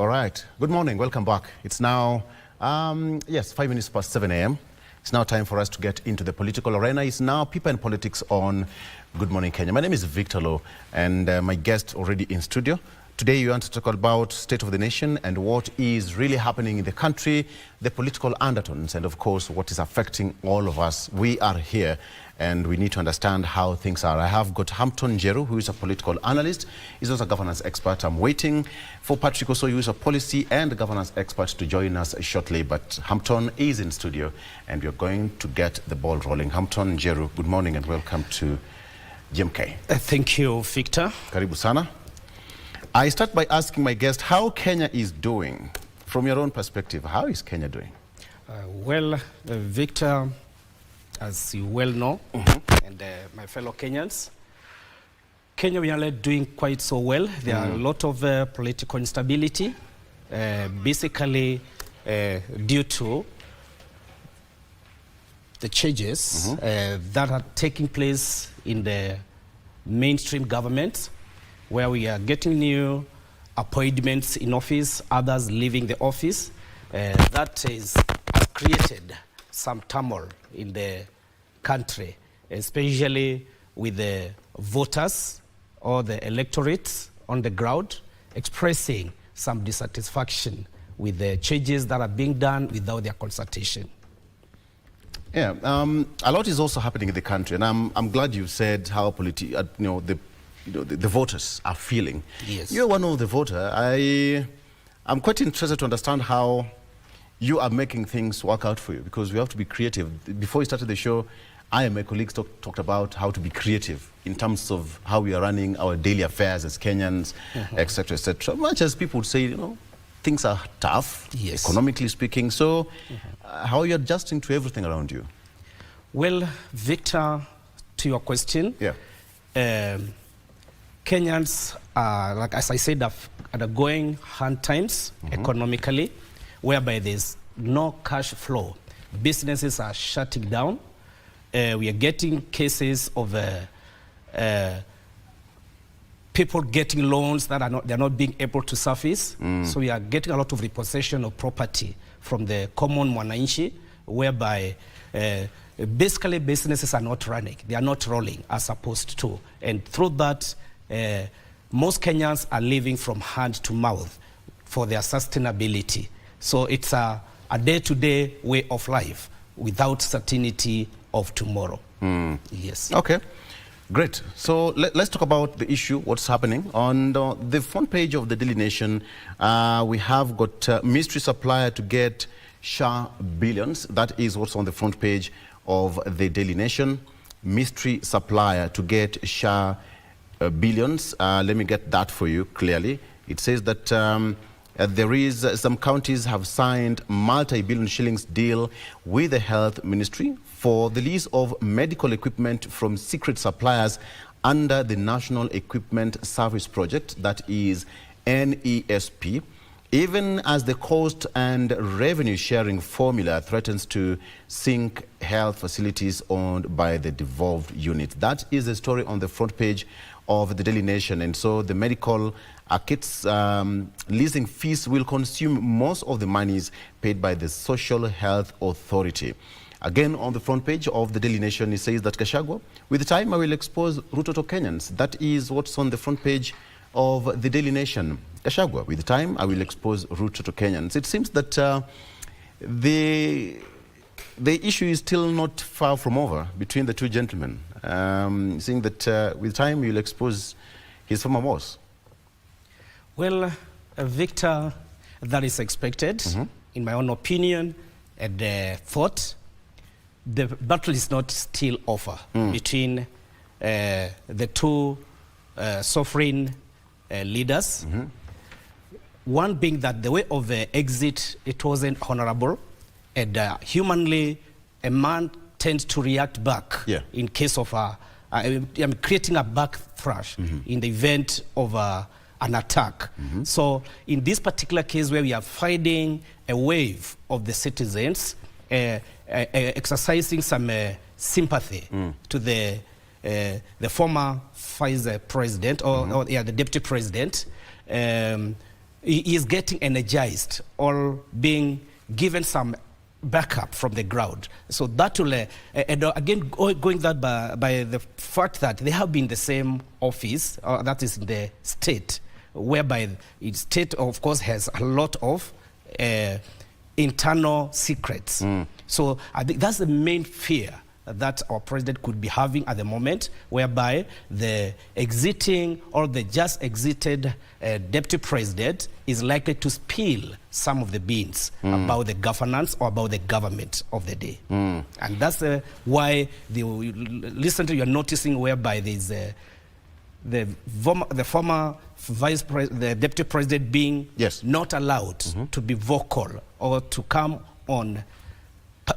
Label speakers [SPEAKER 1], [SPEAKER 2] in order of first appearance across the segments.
[SPEAKER 1] All right. Good morning. Welcome back. It's now, 5 minutes past 7 a.m. It's now time for us to get into the political arena. It's now People and Politics on Good Morning Kenya. My name is Victor Low, and my guest already in studio. Today, we want to talk about state of the nation and what is really happening in the country, the political undertones, and of course, what is affecting all of us. We are here, and we need to understand how things are. I have got Hampton Njeru, who is a political analyst. He's also a governance expert. I'm waiting for Patrick also, who is a policy and governance expert, to join us shortly. But Hampton is in studio, and we're going to get the ball rolling. Hampton Njeru, good morning and welcome to GMK.
[SPEAKER 2] Thank you, Victor.
[SPEAKER 1] Karibu sana. I start by asking my guest how Kenya is doing. From your own perspective, how is Kenya doing?
[SPEAKER 2] Victor, as you well know, and my fellow Kenyans, Kenya, we are doing quite so well. There are a lot of political instability, basically due to the changes that are taking place in the mainstream government, where we are getting new appointments in office, others leaving the office. That has created some turmoil in the country, especially with the voters or the electorates on the ground expressing some dissatisfaction with the changes that are being done without their consultation.
[SPEAKER 1] Yeah, a lot is also happening in the country, and I'm glad you said how the voters are feeling.
[SPEAKER 2] Yes.
[SPEAKER 1] You're one of the voters. I'm quite interested to understand how you are making things work out for you, because we have to be creative. Before we started the show, I and my colleagues talked about how to be creative in terms of how we are running our daily affairs as Kenyans, etc., etc. Much as people would say, things are tough, economically speaking. So how are you adjusting to everything around you?
[SPEAKER 2] Well, Victor, to your question, Kenyans are, like as I said, are undergoing hard times economically, whereby there's no cash flow. Businesses are shutting down. We are getting cases of people getting loans that they're not being able to service. So we are getting a lot of repossession of property from the common mwananchi, whereby basically businesses are not running. They are not rolling as supposed to. And through that, most Kenyans are living from hand to mouth for their sustainability. So it's a day-to-day way of life without certainty of tomorrow. Yes.
[SPEAKER 1] Okay, great. So let's talk about the issue, what's happening. On the front page of the Daily Nation, we have got mystery supplier to get SHA billions. That is what's on the front page of the Daily Nation. Mystery supplier to get SHA billions. Let me get that for you clearly. It says that there is some counties have signed multi-billion shillings deal with the health ministry for the lease of medical equipment from secret suppliers under the National Equipment Service Project, that is NESP, even as the cost and revenue sharing formula threatens to sink health facilities owned by the devolved units. That is the story on the front page of the Daily Nation. And so the medical kits leasing fees will consume most of the monies paid by the Social Health Authority. Again, on the front page of the Daily Nation, it says that Gachagua, with time I will expose Ruto to Kenyans. That is what's on the front page of the Daily Nation. Gachagua, with time I will expose Ruto to Kenyans. It seems that the issue is still not far from over between the two gentlemen, saying that with time you'll expose his former boss.
[SPEAKER 2] Well, Victor, that is expected, in my own opinion and thought. The battle is not still over between the two sovereign leaders. One being that the way of exit, it wasn't honorable, and humanly, a man tends to react back in case of creating a backthrash in the event of an attack. So in this particular case where we are finding a wave of the citizens exercising some sympathy to the former vice president or the deputy president, he is getting energized or being given some backup from the ground. So that will, and again, going that by the fact that they have been the same office, that is in the state, whereby the state, of course, has a lot of internal secrets. So I think that's the main fear that our president could be having at the moment, whereby the exiting or the just exited deputy president is likely to spill some of the beans about the governance or about the government of the day. And that's why recently you're noticing whereby there's the former vice president, the deputy president being not allowed to be vocal or to come on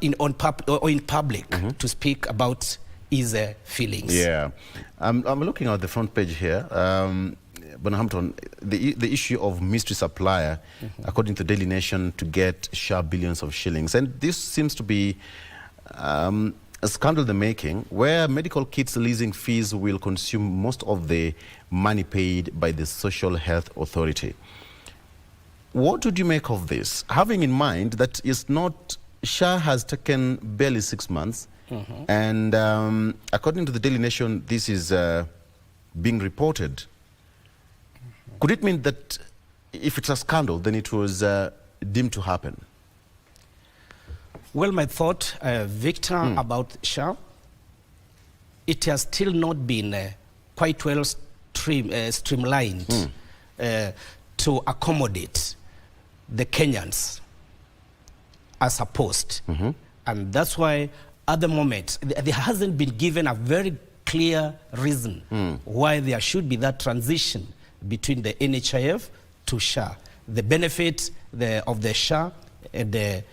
[SPEAKER 2] in public to speak about his feelings.
[SPEAKER 1] Yeah, I'm looking at the front page here. Bonhampton, the issue of mystery supplier, according to Daily Nation, to get sharp billions of shillings, and this seems to be a scandal in the making, where medical kits leasing fees will consume most of the money paid by the Social Health Authority. What would you make of this, having in mind that it's not SHA has taken barely 6 months, and according to the Daily Nation, this is being reported. Could it mean that if it's a scandal, then it was deemed to happen?
[SPEAKER 2] Well, my thought, Victor, about SHA, it has still not been quite well streamlined to accommodate the Kenyans as opposed. And that's why at the moment there hasn't been given a very clear reason why there should be that transition between the NHIF to SHA. The benefit of the SHA and the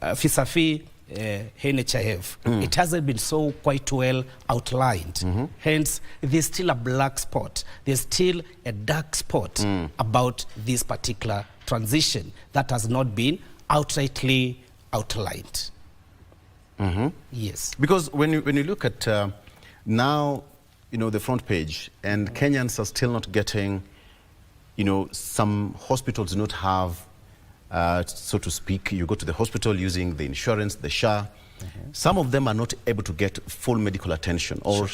[SPEAKER 2] vis-a-vis NHIF, it hasn't been so quite well outlined. Hence, there's still a black spot. There's still a dark spot about this particular transition that has not been outrightly outlined. Yes.
[SPEAKER 1] Because when you look at now, the front page, and Kenyans are still not getting, some hospitals do not have, so to speak, you go to the hospital using the insurance, the SHA. Some of them are not able to get full medical attention or,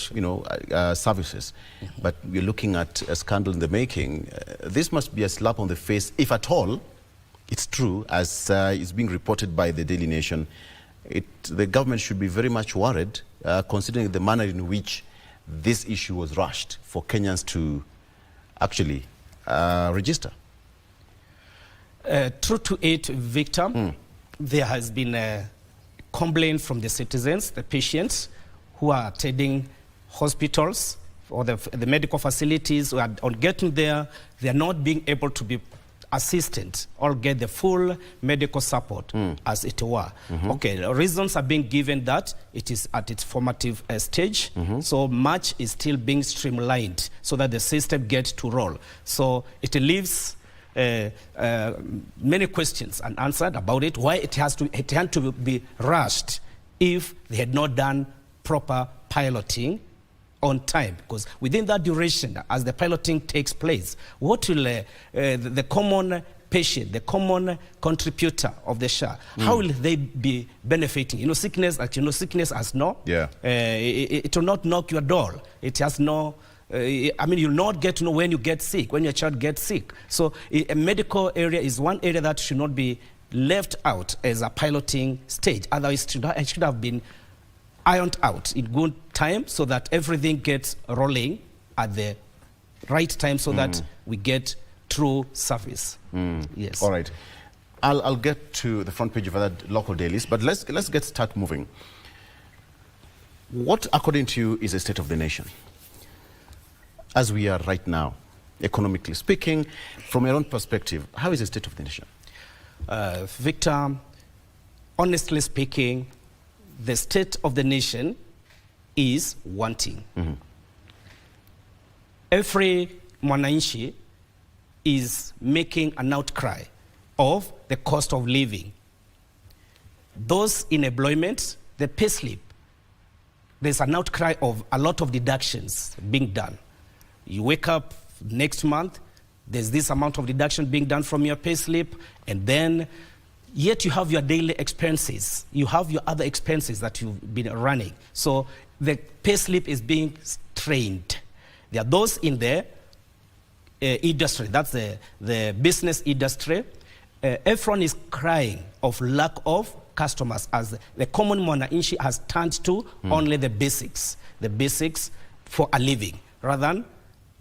[SPEAKER 1] services. But we're looking at a scandal in the making. This must be a slap on the face, if at all it's true, as is being reported by the Daily Nation. The government should be very much worried, considering the manner in which this issue was rushed for Kenyans to actually register.
[SPEAKER 2] True to it, Victor, there has been a complaint from the citizens, the patients who are attending hospitals or the medical facilities who are on getting there, they are not being able to be assistant or get the full medical support as it were. Okay, the reasons are being given that it is at its formative stage, so much is still being streamlined so that the system gets to roll. So it leaves many questions unanswered about it, why it had to be rushed if they had not done proper piloting on time, because within that duration, as the piloting takes place, what will the common patient, the common contributor of the SHA, how will they be benefiting? Sickness, sickness has no, it will not knock your door. It has no, you'll not get to know when you get sick, when your child gets sick. So a medical area is one area that should not be left out as a piloting stage. Otherwise, it should have been ironed out in good time so that everything gets rolling at the right time so that we get true service. Yes.
[SPEAKER 1] All right. I'll get to the front page of other local dailies, but let's start moving. What, according to you, is the state of the nation as we are right now, economically speaking? From your own perspective, how is the state of the nation?
[SPEAKER 2] Victor, honestly speaking, the state of the nation is wanting. Every mwananchi is making an outcry of the cost of living. Those in employment, the payslip, there's an outcry of a lot of deductions being done. You wake up next month, there's this amount of deduction being done from your pay slip, and then yet you have your daily expenses. You have your other expenses that you've been running. So the pay slip is being strained. There are those in the industry, that's the business industry. Everyone is crying of lack of customers, as the common mwananchi has turned to only the basics for a living, rather than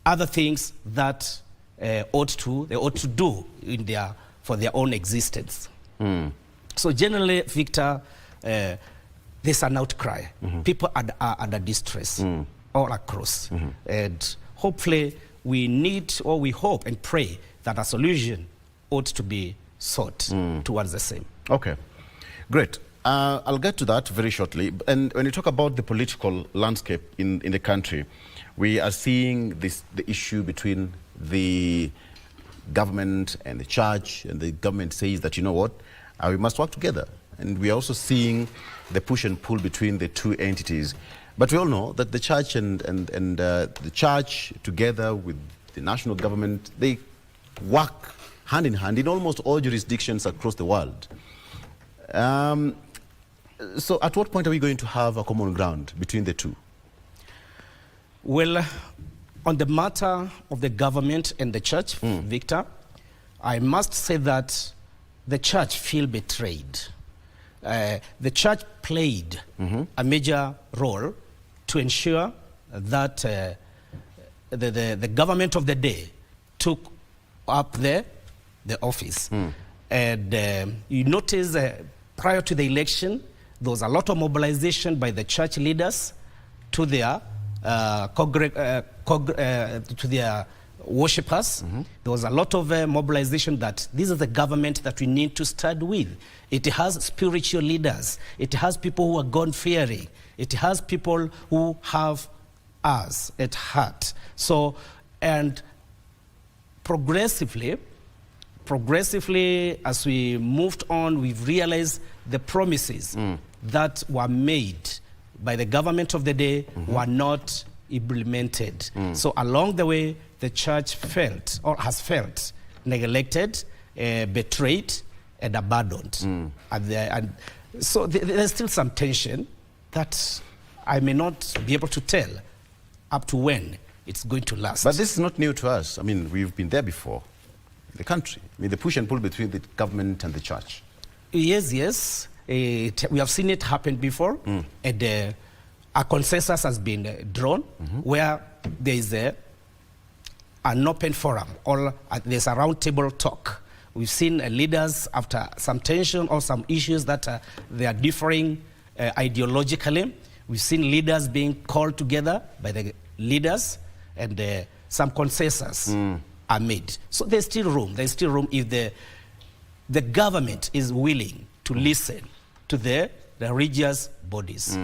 [SPEAKER 2] other things that they ought to do for their own existence. So generally, Victor, there's an outcry. People are under distress all across. And hopefully we hope and pray that a solution ought to be sought towards the same.
[SPEAKER 1] Okay, great. I'll get to that very shortly. And when you talk about the political landscape in the country, we are seeing the issue between the government and the church, and the government says that, you know what, we must work together. And we are also seeing the push and pull between the two entities. But we all know that the church and the church, together with the national government, they work hand in hand in almost all jurisdictions across the world. So at what point are we going to have a common ground between the two?
[SPEAKER 2] Well, on the matter of the government and the church, Victor, I must say that the church feel betrayed. The church played a major role to ensure that the government of the day took up the office. And you notice prior to the election, there was a lot of mobilization by the church leaders to their worshippers. There was a lot of mobilization that this is the government that we need to start with. It has spiritual leaders. It has people who are God-fearing. It has people who have us at heart. So, and progressively, as we moved on, we've realized the promises that were made by the government of the day were not implemented. So along the way, the church felt, or has felt, neglected, betrayed, and abandoned. And so there's still some tension that I may not be able to tell up to when it's going to last.
[SPEAKER 1] But this is not new to us. I mean, we've been there before. The country, I mean, the push and pull between the government and the church.
[SPEAKER 2] Yes. We have seen it happen before, and a consensus has been drawn where there is an open forum, or there's a round table talk. We've seen leaders, after some tension or some issues that they are differing ideologically, we've seen leaders being called together by the leaders, and some consensus are made. So there's still room if the government is willing to listen to the religious bodies.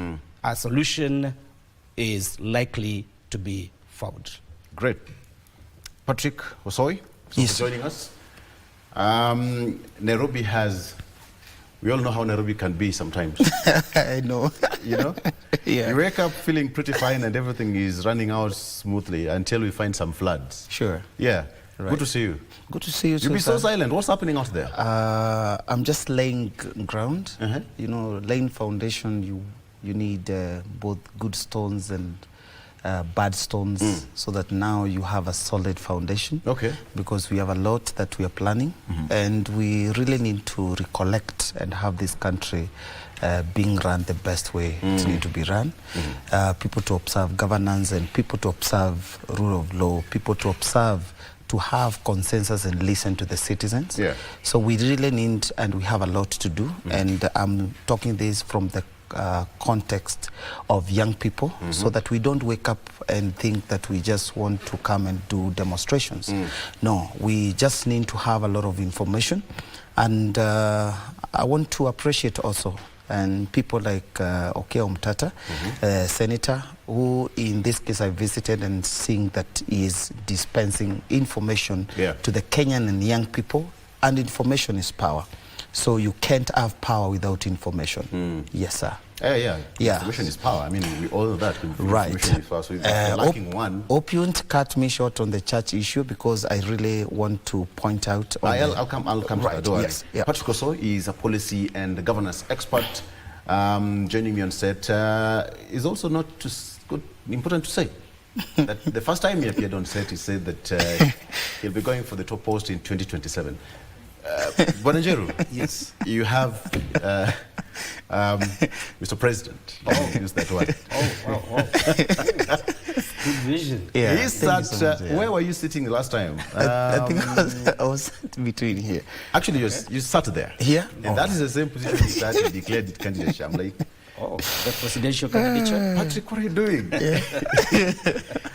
[SPEAKER 2] A solution is likely to be found.
[SPEAKER 1] Great. Patrick Osoi, for joining us. Nairobi has, we all know how Nairobi can be sometimes.
[SPEAKER 3] I know.
[SPEAKER 1] You know?
[SPEAKER 3] Yeah.
[SPEAKER 1] You wake up feeling pretty fine and everything is running out smoothly until we find some floods.
[SPEAKER 3] Sure.
[SPEAKER 1] Yeah.
[SPEAKER 3] Right.
[SPEAKER 1] Good to see you.
[SPEAKER 3] Good to see you.
[SPEAKER 1] You'll be so silent. What's happening out there?
[SPEAKER 3] I'm just laying ground. You know, laying foundation, you need both good stones and bad stones, so that now you have a solid foundation. Okay. Because we have a lot that we are planning, and we really need to recollect and have this country being run the best way it needs to be run. People to observe governance, and people to observe rule of law, people to observe, to have consensus and listen to the citizens. Yeah. So we really need, and we have a lot to do, and I'm talking this from the context of young people, so that we don't wake up and think that we just want to come and do demonstrations. No, we just need to have a lot of information, and I want to appreciate also and people like Okeo Mtata, senator, who in this case I visited and seeing that he is dispensing information to the Kenyan and young people, and information is power. So you can't have power without information. Yes, sir.
[SPEAKER 1] Yeah.
[SPEAKER 3] Yeah.
[SPEAKER 1] Information is power. I mean, we all know that.
[SPEAKER 3] Right.
[SPEAKER 1] Information is power. So if you're lacking one...
[SPEAKER 3] Hope you won't cut me short on the church issue, because I really want to point out...
[SPEAKER 1] I'll come
[SPEAKER 3] right.
[SPEAKER 1] to that, don't worry.
[SPEAKER 3] Yes. Yeah.
[SPEAKER 1] Patrick Oso is a policy and governance expert. Joining me on set is also not important to say that the first time he appeared on set, he said that he'll be going for the top post in 2027. Bonanjeru,
[SPEAKER 2] Yes.
[SPEAKER 1] you have Mr. President. Use that word.
[SPEAKER 2] Good vision.
[SPEAKER 3] Yeah.
[SPEAKER 1] He sat,
[SPEAKER 3] so much, yeah.
[SPEAKER 1] where were you sitting the last time?
[SPEAKER 3] I think I was between here.
[SPEAKER 1] Actually, you sat there.
[SPEAKER 3] Here?
[SPEAKER 1] And that is the same position he sat and declared it candidature. I'm like,
[SPEAKER 2] The presidential candidature.
[SPEAKER 1] Patrick, what are you doing?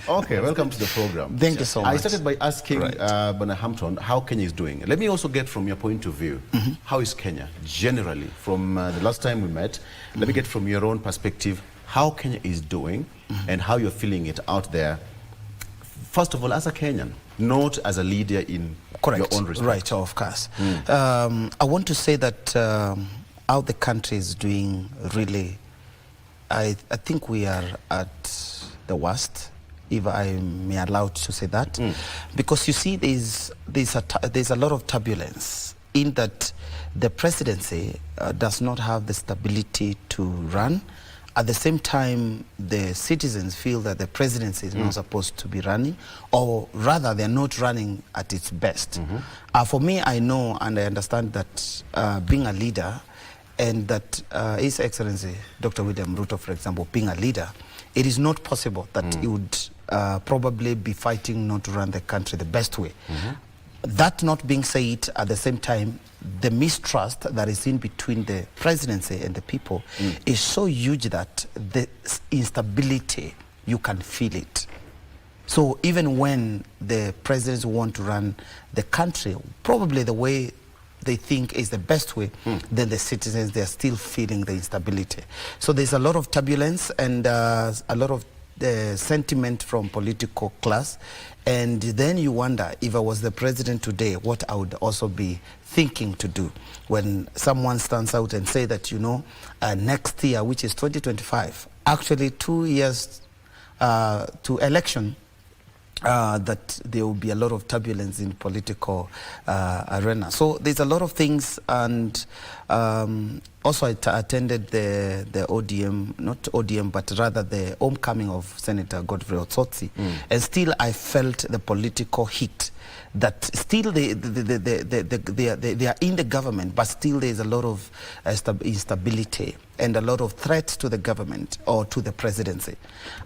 [SPEAKER 1] Okay, welcome to the program.
[SPEAKER 3] Thank you so much.
[SPEAKER 1] I started by asking Hampton how Kenya is doing. Let me also get from your point of view, how is Kenya generally from the last time we met? Let me get from your own perspective how Kenya is doing and how you're feeling it out there. First of all, as a Kenyan, not as a leader in your own respect.
[SPEAKER 3] Right, of course. I want to say that how the country is doing, really, I think we are at the worst, if I may allow to say that, because you see there's a lot of turbulence in that the presidency does not have the stability to run. At the same time, the citizens feel that the presidency is not supposed to be running, or rather they're not running at its best. For me, I know and I understand that being a leader, and that His Excellency Dr. William Ruto, for example, being a leader, it is not possible that he would probably be fighting not to run the country the best way. That not being said, at the same time, the mistrust that is in between the presidency and the people is so huge that the instability, you can feel it. So even when the presidents want to run the country, probably the way they think is the best way, then the citizens, they're still feeling the instability. So there's a lot of turbulence and a lot of sentiment from political class. And then you wonder, if I was the president today, what I would also be thinking to do when someone stands out and say that, you know, next year, which is 2025, actually 2 years to election, that there will be a lot of turbulence in political arena. So there's a lot of things, and also I attended the ODM, not ODM, but rather the homecoming of Senator Godfrey Otsotsi, and still I felt the political heat that still they are in the government, but still there's a lot of instability and a lot of threats to the government or to the presidency.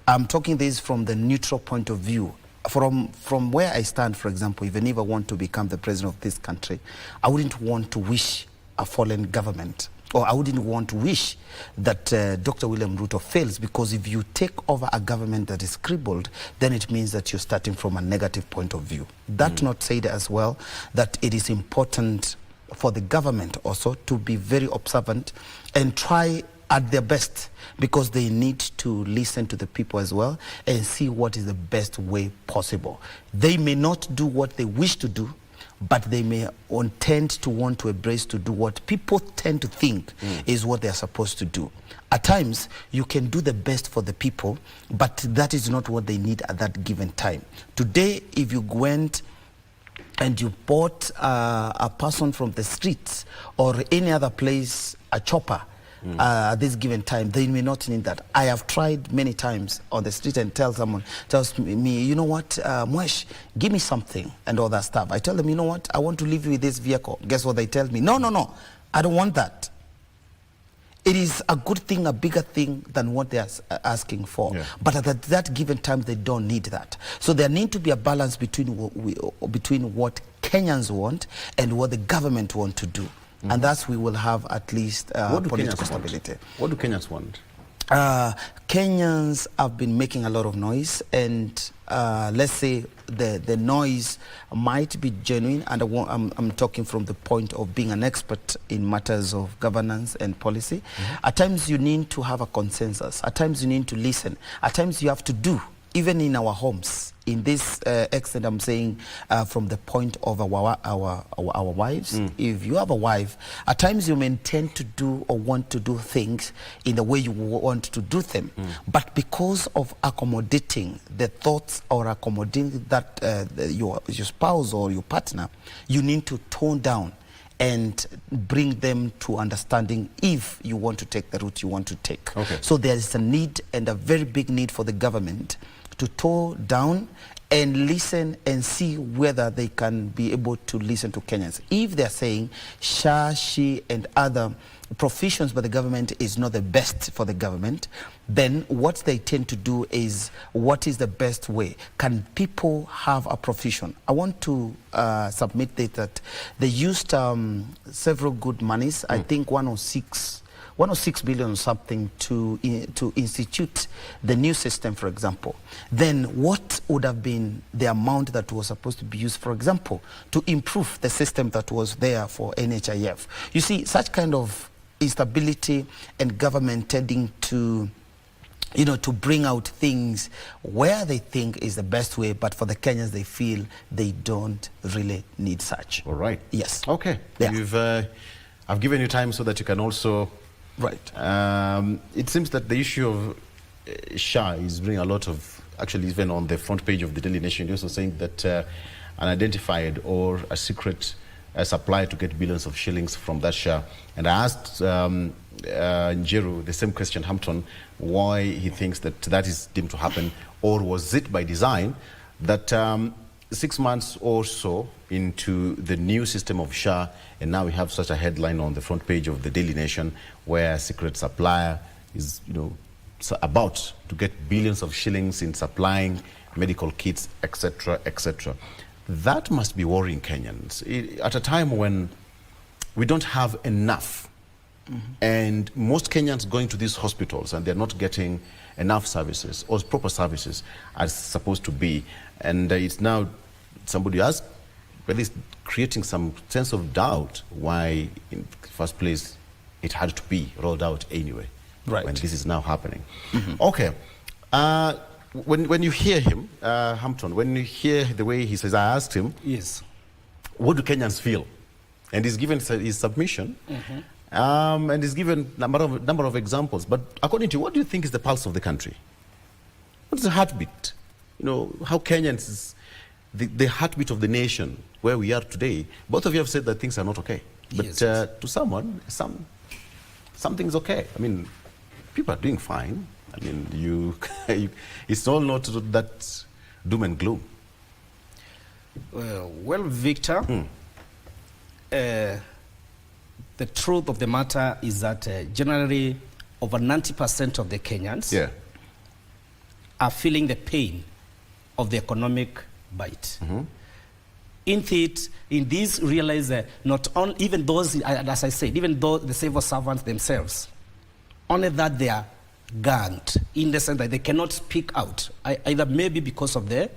[SPEAKER 3] I'm talking this from the neutral point of view. From where I stand, for example, even if I want to become the president of this country, I wouldn't want to wish a fallen government, or I wouldn't want to wish that Dr. William Ruto fails, because if you take over a government that is crippled, then it means that you're starting from a negative point of view. That not said as well, that it is important for the government also to be very observant and try at their best, because they need to listen to the people as well and see what is the best way possible. They may not do what they wish to do, but they may tend to want to embrace to do what people tend to think is what they're supposed to do. At times, you can do the best for the people, but that is not what they need at that given time. Today, if you went and you bought a person from the streets or any other place, a chopper, at this given time, they may not need that. I have tried many times on the street and tells me, you know what, Mwesh, give me something and all that stuff. I tell them, you know what, I want to leave you with this vehicle. Guess what they tell me? No, I don't want that. It is a good thing, a bigger thing than what they're asking for. Yeah. But at that given time, they don't need that. So there needs to be a balance between what Kenyans want and what the government want to do. And thus we will have at least political stability.
[SPEAKER 1] What do Kenyans want?
[SPEAKER 3] Kenyans have been making a lot of noise, and let's say the noise might be genuine, and I'm talking from the point of being an expert in matters of governance and policy. At times you need to have a consensus. At times you need to listen. At times you have to do even in our homes, in this extent I'm saying from the point of our wives. If you have a wife, at times you may tend to do or want to do things in the way you want to do them. But because of accommodating the thoughts or accommodating that your spouse or your partner, you need to tone down and bring them to understanding if you want to take the route you want to take.
[SPEAKER 1] Okay.
[SPEAKER 3] So there is a need, and a very big need, for the government to tone down and listen and see whether they can be able to listen to Kenyans. If they're saying SHA, SHE and other provisions by the government is not the best for the government, then what they tend to do is, what is the best way? Can people have a provision? I want to submit that they used several good monies, I think 106 billion something to institute the new system, for example. Then what would have been the amount that was supposed to be used, for example, to improve the system that was there for NHIF? You see, such kind of instability and government tending to, you know, to bring out things where they think is the best way, but for the Kenyans they feel they don't really need such.
[SPEAKER 1] All right.
[SPEAKER 3] Yes.
[SPEAKER 1] Okay.
[SPEAKER 3] Yeah.
[SPEAKER 1] I've given you time so that you can also...
[SPEAKER 3] Right.
[SPEAKER 1] It seems that the issue of SHA is bringing a lot of... Actually, even on the front page of the Daily Nation, you're also saying that an identified or a secret supplier to get billions of shillings from that SHA. And I asked Njeru the same question, Hampton, why he thinks that that is deemed to happen, or was it by design that 6 months or so into the new system of SHA, and now we have such a headline on the front page of the Daily Nation where a secret supplier is, you know, about to get billions of shillings in supplying medical kits, etc., etc. That must be worrying Kenyans at a time when we don't have enough. And most Kenyans going to these hospitals and they're not getting enough services or proper services as supposed to be. And it's now somebody asked, at least creating some sense of doubt why in the first place it had to be rolled out anyway.
[SPEAKER 3] Right.
[SPEAKER 1] When this is now happening. Okay. When you hear him, Hampton, when you hear the way he says, I asked him,
[SPEAKER 2] Yes.
[SPEAKER 1] what do Kenyans feel? And he's given his submission, and he's given a number of examples. But according to you, what do you think is the pulse of the country? What's the heartbeat? You know, how Kenyans is the heartbeat of the nation, where we are today. Both of you have said that things are not okay. But
[SPEAKER 2] Yes.
[SPEAKER 1] To someone, something's okay. I mean, people are doing fine. I mean, it's all not that doom and gloom.
[SPEAKER 2] Well, Victor, the truth of the matter is that generally over 90% of the Kenyans are feeling the pain of the economic bite. In this realize that not only, even those, as I said, even though the civil servants themselves, only that they are gagged in the sense that they cannot speak out, either maybe because of the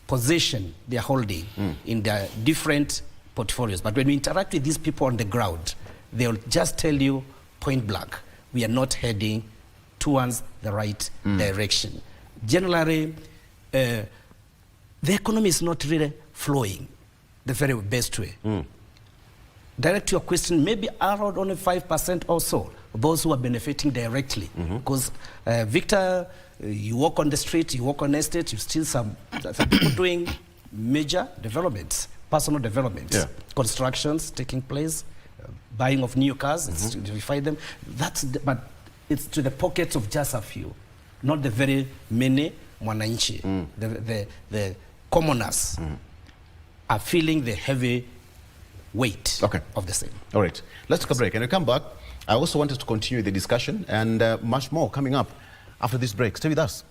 [SPEAKER 2] position they are holding in their different portfolios. But when we interact with these people on the ground, they'll just tell you point blank, we are not heading towards the right direction. Generally, the economy is not really flowing the very best way. Direct to your question, maybe around only 5% or so, those who are benefiting directly. Because, Victor, you walk on the street, you walk on estate, you still some people doing major developments, personal developments, constructions taking place, buying of new cars, you find them. But it's to the pockets of just a few, not the very many mwananchi. The commoners are feeling the heavy weight of the same.
[SPEAKER 1] All right, let's take a break. And we come back. I also wanted to continue the discussion and much more coming up after this break. Stay with us.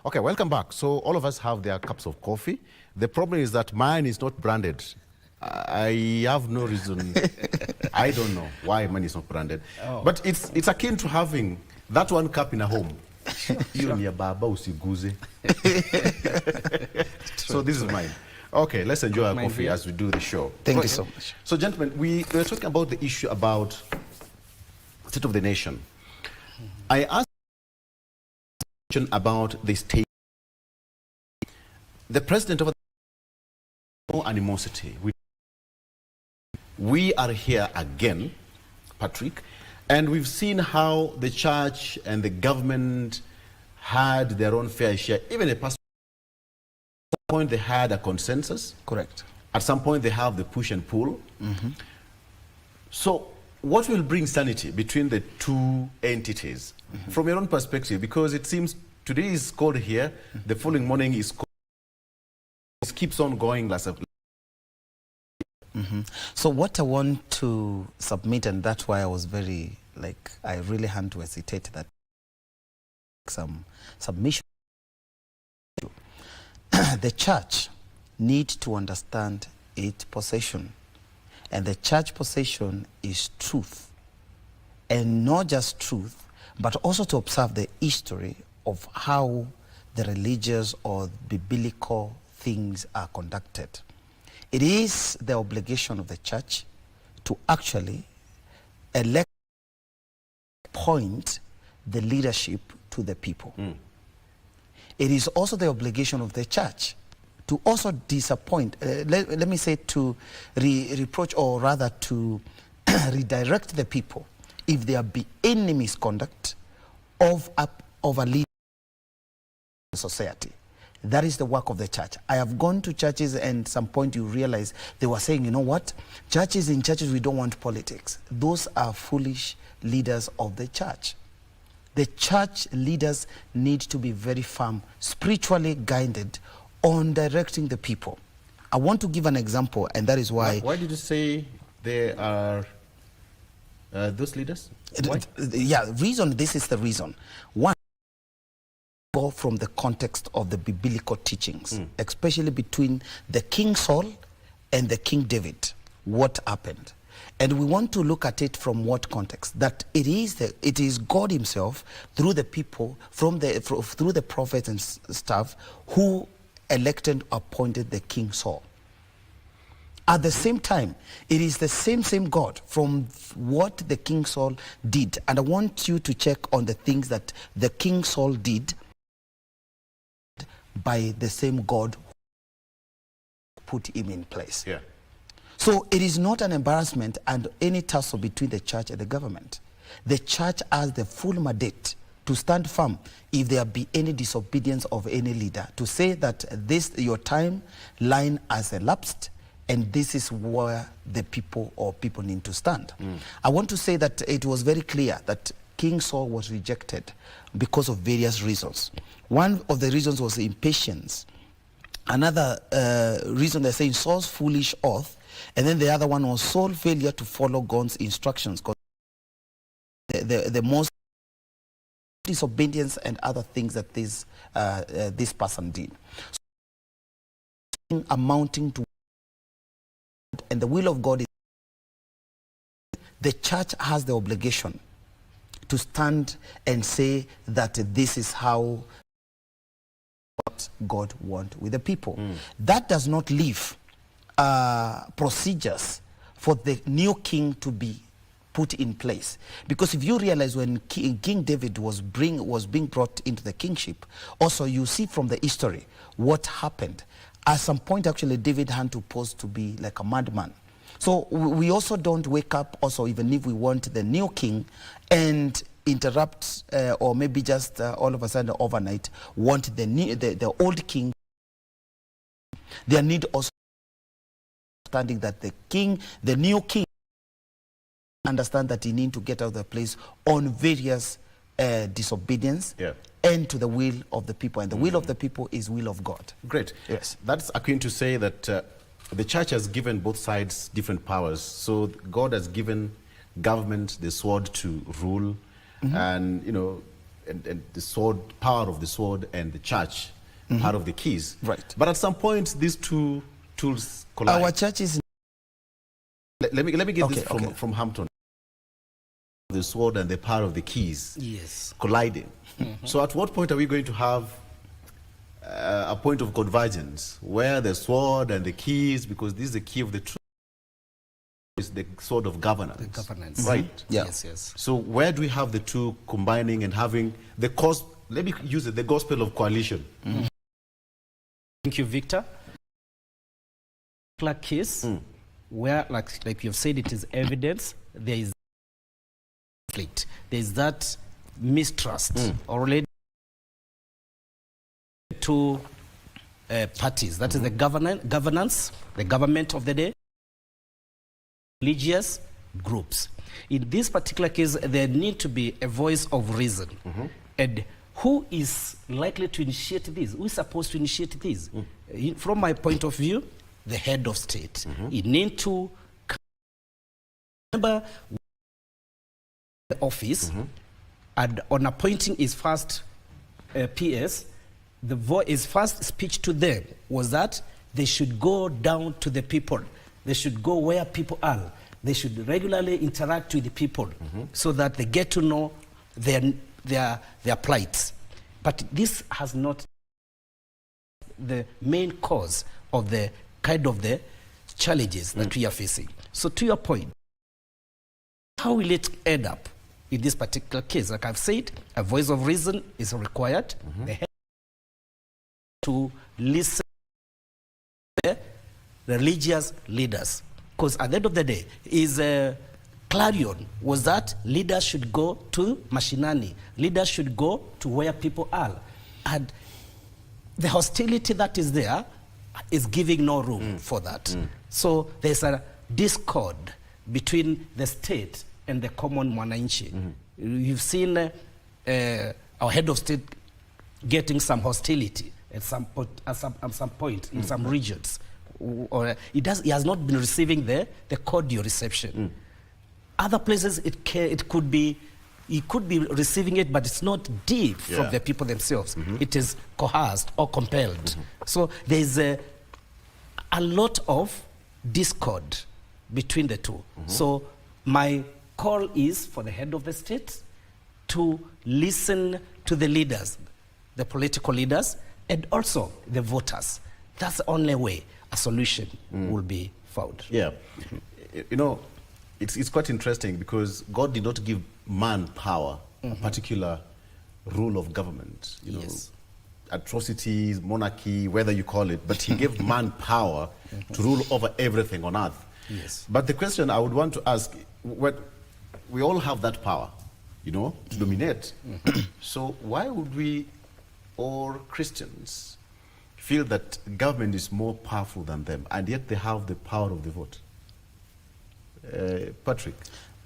[SPEAKER 1] Okay, welcome back. So all of us have their cups of coffee. The problem is that mine is not branded. I have no reason. I don't know why mine is not branded. But it's akin to having that one cup in a home. So this is mine. Okay, let's enjoy our coffee as we do the show.
[SPEAKER 3] Thank you so much.
[SPEAKER 1] So gentlemen, we were talking about the issue about State of the Nation, I asked a question about the state. The president of no animosity. We are here again, Patrick, and we've seen how the church and the government had their own fair share. Even at some point they had a consensus.
[SPEAKER 3] Correct.
[SPEAKER 1] At some point they have the push and pull. So what will bring sanity between the two entities from your own perspective? Because it seems today is cold here, the following morning is cold. It keeps on going like a
[SPEAKER 3] So what I want to submit, and that's why I was very, I really had to hesitate that some submission. The church needs to understand its possession. And the church possession is truth. And not just truth, but also to observe the history of how the religious or biblical things are conducted. It is the obligation of the church to actually appoint the leadership to the people. It is also the obligation of the church to also disappoint, let me say to reproach, or rather to redirect the people if there be any misconduct of a leader in society. That is the work of the church. I have gone to churches, and at some point you realize they were saying, you know what, in churches we don't want politics. Those are foolish leaders of the church. The church leaders need to be very firm, spiritually guided on directing the people. I want to give an example, and that is why...
[SPEAKER 1] Why did you say they are those leaders? Why?
[SPEAKER 3] Yeah, this is the reason. One, go from the context of the biblical teachings, especially between the King Saul and the King David. What happened? And we want to look at it from what context? That it is God himself, through the people, through the prophets and stuff, who elected, appointed the King Saul. At the same time, it is the same God from what the King Saul did. And I want you to check on the things that the King Saul did by the same God who put him in place.
[SPEAKER 1] Yeah.
[SPEAKER 3] So it is not an embarrassment and any tussle between the church and the government. The church has the full mandate to stand firm if there be any disobedience of any leader, to say that your timeline has elapsed and this is where the people need to stand. I want to say that it was very clear that King Saul was rejected because of various reasons. One of the reasons was impatience. Another reason they're saying Saul's foolish oath, and then the other one was Saul's failure to follow God's instructions. The most disobedience and other things that this person did. So, amounting to, and the will of God is, the church has the obligation to stand and say that this is how what God wants with the people. That does not leave procedures for the new king to be put in place. Because if you realize when King David was being brought into the kingship, also you see from the history what happened. At some point, actually, David had to pose to be like a madman. So we also don't wake up, also, even if we want the new king, and interrupt or maybe just all of a sudden overnight want the old king. There need also understanding that the new king, understand that he need to get out of the place on various disobedience and to the will of the people, and the will of the people is will of God.
[SPEAKER 1] Great.
[SPEAKER 3] Yes.
[SPEAKER 1] That's akin to say that the church has given both sides different powers. So God has given government the sword to rule, and and the sword, power of the sword, and the church, part of the keys.
[SPEAKER 3] Right.
[SPEAKER 1] But at some point, these two tools collide.
[SPEAKER 3] Our church is...
[SPEAKER 1] Let me get this from Hampton. The sword and the power of the keys colliding. So at what point are we going to have a point of convergence where the sword and the keys, because this is the key of the truth, is the sort of governance.
[SPEAKER 2] The governance.
[SPEAKER 1] Right?
[SPEAKER 3] Yeah.
[SPEAKER 2] Yes, yes.
[SPEAKER 1] So where do we have the two combining and having the cause, let me use it, the gospel of coalition?
[SPEAKER 2] Thank you, Victor. Like case where, like you've said, it is evidence, there is conflict. There is that mistrust or related to parties. That is the governance, the government of the day, religious groups. In this particular case, there need to be a voice of reason. And who is likely to initiate this? Who is supposed to initiate this? From my point of view, the head of state. You need to remember the office and on appointing his first PS, his first speech to them was that they should go down to the people. They should go where people are. They should regularly interact with the people so that they get to know their plights. But this has not the main cause of the kind of the challenges that we are facing. So to your point, how will it end up in this particular case? Like I've said, a voice of reason is required. They have to listen to the religious leaders. Because at the end of the day, clarion was that leaders should go to mashinani. Leaders should go to where people are. And the hostility that is there is giving no room for that. So there's a discord between the state and the common mwananchi. You've seen our head of state getting some hostility at some point in some regions. Or he has not been receiving the cordial reception. Other places it could be, he could be receiving it, but it's not deep from the people themselves. It is coerced or compelled. So there's a lot of discord between the two. So my call is for the head of the state to listen to the leaders, the political leaders, and also the voters. That's the only way a solution will be found.
[SPEAKER 1] Yeah. You know, it's quite interesting because God did not give man power, a particular rule of government, you know, atrocities, monarchy, whether you call it, but he gave man power to rule over everything on earth.
[SPEAKER 2] Yes.
[SPEAKER 1] But the question I would want to ask, we all have that power, you know, to dominate. So why would we, or Christians, feel that government is more powerful than them, and yet they have the power of the vote? Patrick?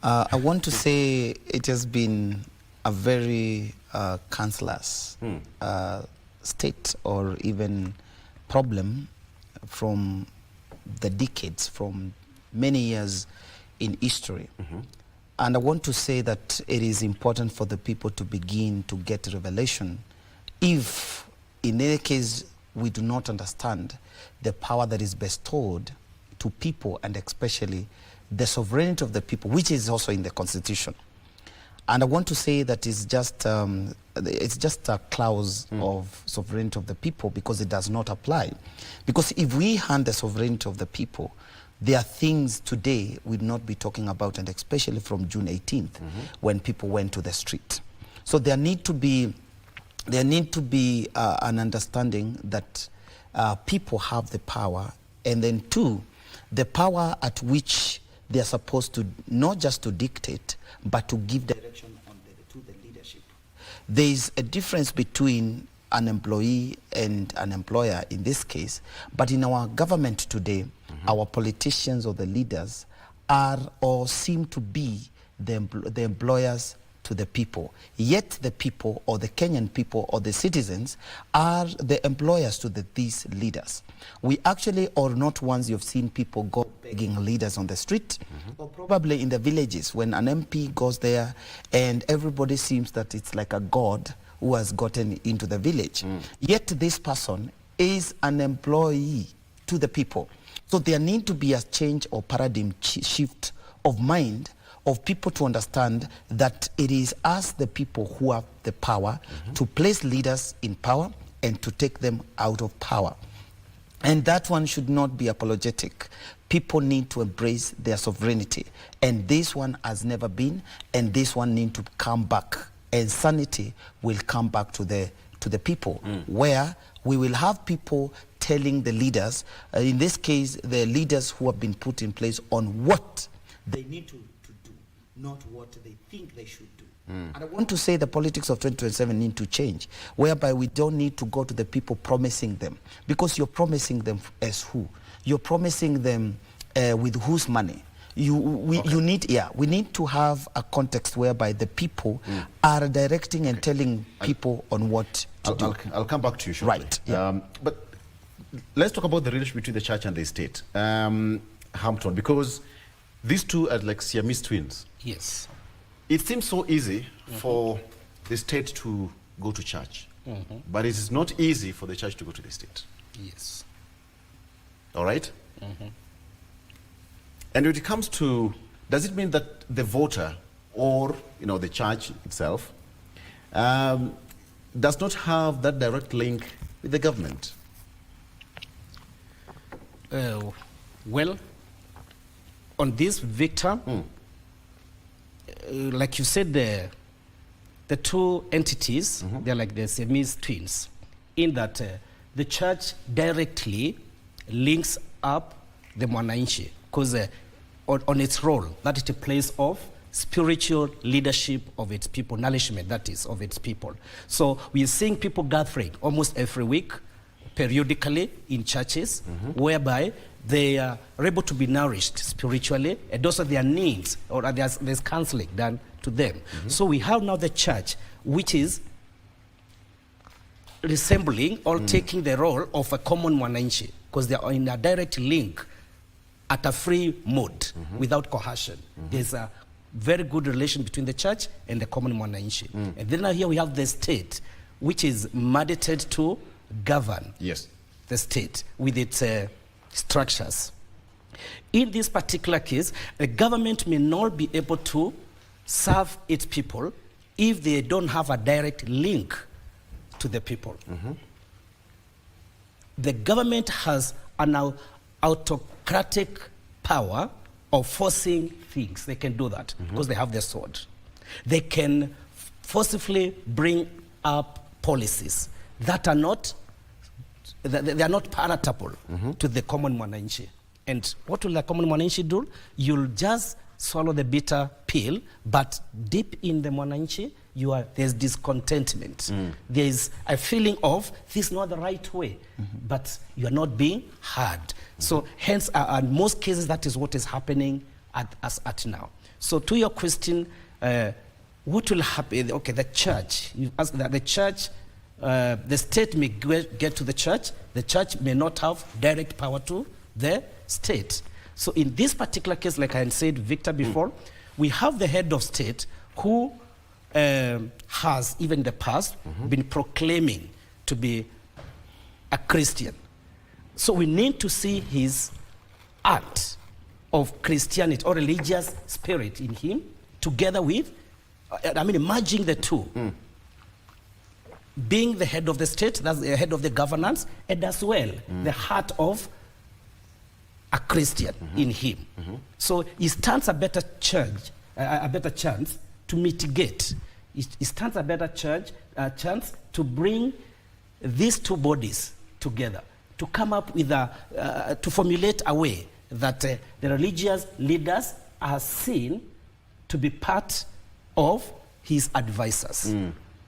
[SPEAKER 3] I want to say it has been a very councillors state or even problem from the decades, from many years in history. And I want to say that it is important for the people to begin to get revelation if, in any case, we do not understand the power that is bestowed to people, and especially the sovereignty of the people, which is also in the Constitution. And I want to say that it's just a clause of sovereignty of the people, because it does not apply. Because if we hand the sovereignty of the people, there are things today we'd not be talking about, and especially from June 18th, when people went to the street. So there need to be an understanding that people have the power, and then two, the power at which they are supposed to not just to dictate, but to give direction to the leadership. There is a difference between an employee and an employer in this case, but in our government today, our politicians or the leaders are or seem to be the employers to the people. Yet the people, or the Kenyan people, or the citizens are the employers to these leaders. We actually are not ones you've seen people go begging leaders on the street, or probably in the villages when an MP goes there and everybody seems that it's like a god who has gotten into the village. Yet this person is an employee to the people. So there need to be a change or paradigm shift of mind of people to understand that it is us, the people, who have the power to place leaders in power and to take them out of power. And that one should not be apologetic. People need to embrace their sovereignty. And this one has never been, and this one need to come back. And sanity will come back to the people, where we will have people telling the leaders, in this case, the leaders who have been put in place, on what they need to do, not what they think they should do. And I want to say the politics of 2027 need to change, whereby we don't need to go to the people promising them, because you're promising them as who? You're promising them with whose money? We need to have a context whereby the people are directing and telling people on what to do.
[SPEAKER 1] I'll come back to you shortly.
[SPEAKER 3] Right. Yeah.
[SPEAKER 1] But let's talk about the relationship between the church and the state, Hampton, because these two are like Siamese twins.
[SPEAKER 2] Yes.
[SPEAKER 1] It seems so easy for the state to go to church, but it is not easy for the church to go to the state.
[SPEAKER 2] Yes.
[SPEAKER 1] All right? And when it comes to, does it mean that the voter or the church itself does not have that direct link with the government?
[SPEAKER 2] Well, on this, Victor, like you said, the two entities, they're like the Siamese twins, in that the church directly links up the mwananchi, because on its role that it plays of spiritual leadership of its people, nourishment, that is, of its people. So we're seeing people gathering almost every week, periodically in churches, whereby they are able to be nourished spiritually, and also their needs, or there's counseling done to them. So we have now the church, which is resembling or taking the role of a common mwananchi, because they are in a direct link at a free mode, without coercion. There's a very good relation between the church and the common mwananchi. And then now here we have the state, which is mandated to govern the state with its structures. In this particular case, the government may not be able to serve its people if they don't have a direct link to the people. The government has an autocratic power of forcing things. They can do that because they have the sword. They can forcibly bring up policies that are not palatable to the common mwananchi. And what will the common mwananchi do? You'll just swallow the bitter pill, but deep in the mwananchi, there's discontentment. There's a feeling of this is not the right way, but you are not being heard. So hence, in most cases, that is what is happening at now. So to your question, what will happen? Okay, the church, you ask that the church, the state may get to the church may not have direct power to the state. So in this particular case, like I said, Victor, before, we have the head of state who has, even in the past, been proclaiming to be a Christian. So we need to see his act of Christianity or religious spirit in him, together with, merging the two. Being the head of the state, that's the head of the governance, and as well, the heart of a Christian in him. So he stands a better chance to mitigate. He stands a better chance to bring these two bodies together, to come up with to formulate a way that the religious leaders are seen to be part of his advisors.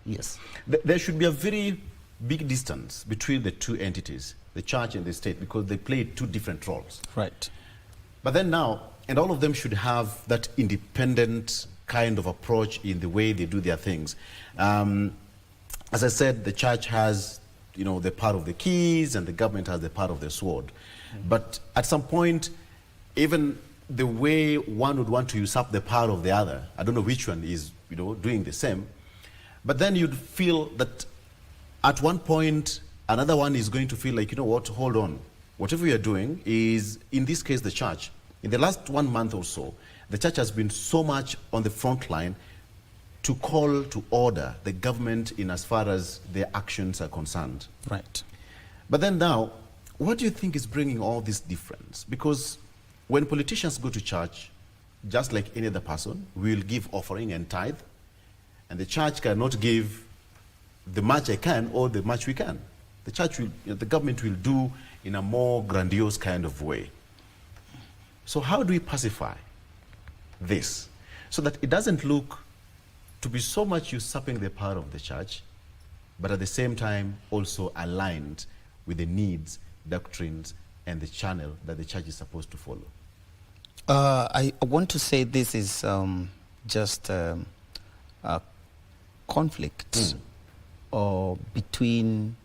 [SPEAKER 2] Yes.
[SPEAKER 1] There should be a very big distance between the two entities, the church and the state, because they play two different roles.
[SPEAKER 3] Right.
[SPEAKER 1] But then now, and all of them should have that independent kind of approach in the way they do their things. As I said, the church has, the part of the keys, and the government has the part of the sword. But at some point, even the way one would want to usurp the power of the other, I don't know which one is, doing the same, but then you'd feel that at one point, another one is going to feel like, hold on. Whatever we are doing is, in this case, the church. In the last 1 month or so, the church has been so much on the front line to call to order the government in as far as their actions are concerned.
[SPEAKER 3] Right.
[SPEAKER 1] But then now, what do you think is bringing all this difference? Because when politicians go to church, just like any other person, we will give offering and tithe, and the church cannot give the much I can or the much we can. The church will, the government will do in a more grandiose kind of way. So how do we pacify this so that it doesn't look to be so much usurping the power of the church, but at the same time also aligned with the needs, doctrines, and the channel that the church is supposed to follow?
[SPEAKER 3] I want to say this is just a conflict between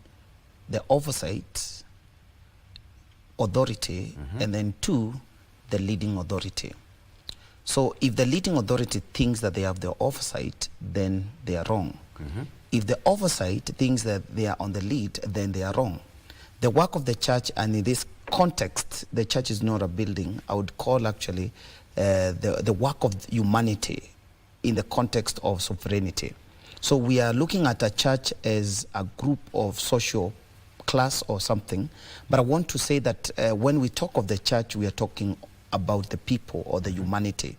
[SPEAKER 3] the oversight authority and then the leading authority. So if the leading authority thinks that they have the oversight, then they are wrong. If the oversight thinks that they are on the lead, then they are wrong. The work of the church, and in this context, the church is not a building. I would call actually the work of humanity in the context of sovereignty. So we are looking at a church as a group of social class or something, but I want to say that when we talk of the church, we are talking about the people or the humanity.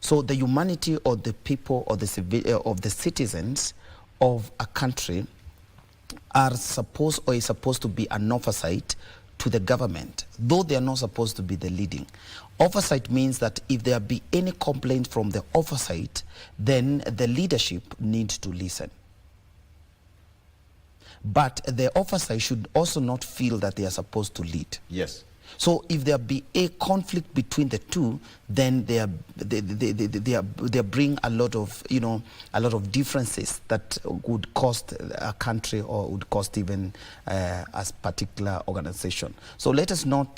[SPEAKER 3] So the humanity or the people or the citizens of a country are supposed or is supposed to be an oversight to the government, though they are not supposed to be the leading. Oversight means that if there be any complaint from the oversight, then the leadership needs to listen. But the oversight should also not feel that they are supposed to lead.
[SPEAKER 1] Yes.
[SPEAKER 3] So if there be a conflict between the two, then they bring a lot of, a lot of differences that would cost a country or would cost even a particular organization. So let us not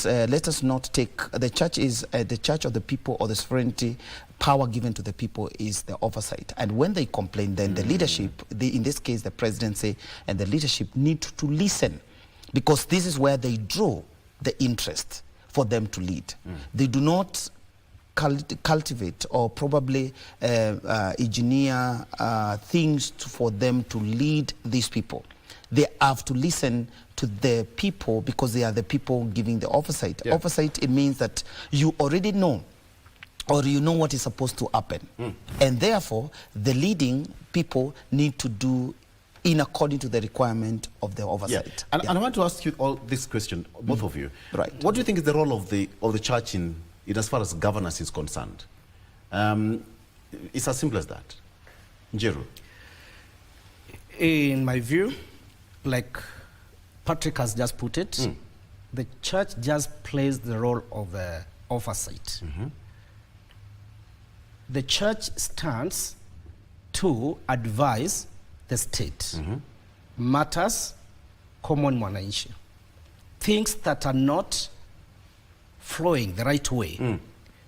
[SPEAKER 3] take the church is the church of the people, or the sovereignty power given to the people is the oversight. And when they complain, then the leadership, in this case the presidency and the leadership, need to listen, because this is where they draw the interest for them to lead. They do not cultivate or probably engineer things for them to lead these people. They have to listen to the people because they are the people giving the oversight.
[SPEAKER 1] Yeah.
[SPEAKER 3] Oversight, it means that you already know, or you know what is supposed to happen. And therefore, the leading people need to do in according to the requirement of the oversight.
[SPEAKER 1] And I want to ask you all this question, both of you.
[SPEAKER 3] Right.
[SPEAKER 1] What do you think is the role of the church in as far as governance is concerned? It's as simple as that. Njeru.
[SPEAKER 2] In my view, like Patrick has just put it, the church just plays the role of oversight. The church stands to advise the state matters common mwananchi, things that are not flowing the right way,